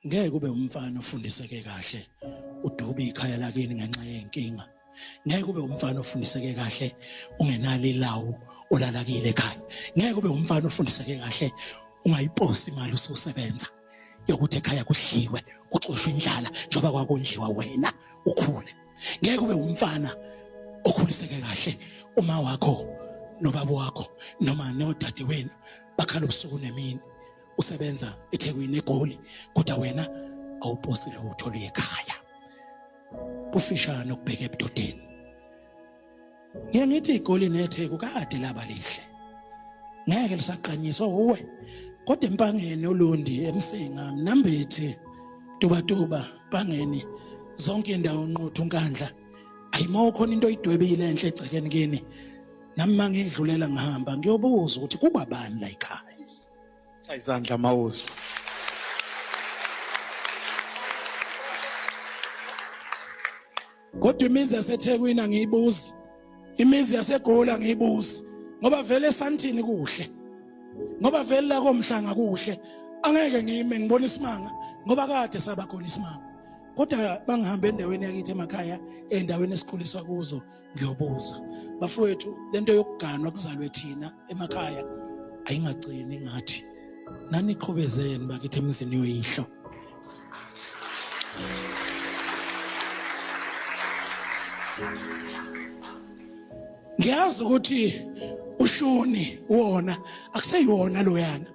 Ngeke ube umfana ofundiseke kahle uduba ikhaya lakini ngenxa yenkinga. Ngeke ube umfana ofundiseke kahle ungenalo ilawu olala kile ekhaya. Ngeke ube umfana ofundiseke kahle ungayiposi imali ususebenza yokuthi ekhaya kudliwe kuxoshwe indlala njoba kwakondliwa wena ukhule. Ngeke ube umfana okhuliseke kahle uma wakho nobaba wakho noma nodade wenu bakhala ubusuku nemini usebenza eThekwini eGoli kodwa wena awuposi lutho lekhaya. Kufishana ukubheka ebudodeni. Ngeke ngithi iGoli neTheku kade laba lihle. Ngeke lisaqanyiswa uwe kodwa empangeni uLundi eMsinga Mnambithi Dubatuba Pangeni zonke indawo unqotho uNkandla ayimokho into oyidwebile enhle egcekeni kini. Nami mangidlulela ngihamba ngiyobuza ukuthi kukwabani la ekhaya. Shaya izandla mawuzo. Kodwa imizi yaseThekwini angiyibuzi. Imizi yaseGoli angiyibuzi. Ngoba vele eSandton kuhle. Ngoba vele la koMhlanga kuhle. Angeke ngime ngibona isimanga ngoba kade saba khona isimanga. Kodwa bangihamba endaweni yakithi emakhaya endaweni esikhuliswa kuzo ngiyobuza. Bafowethu lento yokuganwa kuzalwe thina emakhaya ayingagcini ngathi nani iqhubezeni bakithi emzini yoyihlo. Ngiyazi ukuthi ushuni wona akuseyiwona loyana.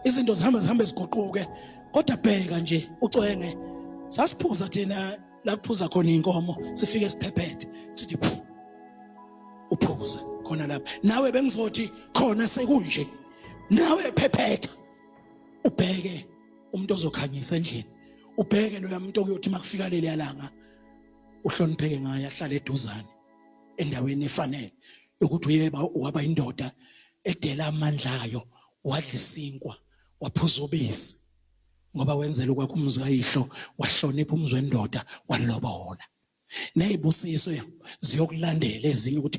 Izinto zihamba ziguquke kodwa bheka nje ucwenge sasiphuza thina la kuphuza khona inkomo sifike siphephethe sithi uphuza khona lapha nawe bengizothi khona sekunje nawe phephetha ubheke umuntu ozokhanyisa endlini ubheke lo yamuntu okuyothi makufika leli yalanga uhlonipheke ngaye ahlale eduzane endaweni efanele ukuthi uyeba waba indoda edela amandla ayo wadla isinkwa waphuza ubisi ngoba wenzela ukwakho umuzi kayihlo wahlonipha umuzi wendoda walobola nezibusiso ziyokulandela ezinye ukuthi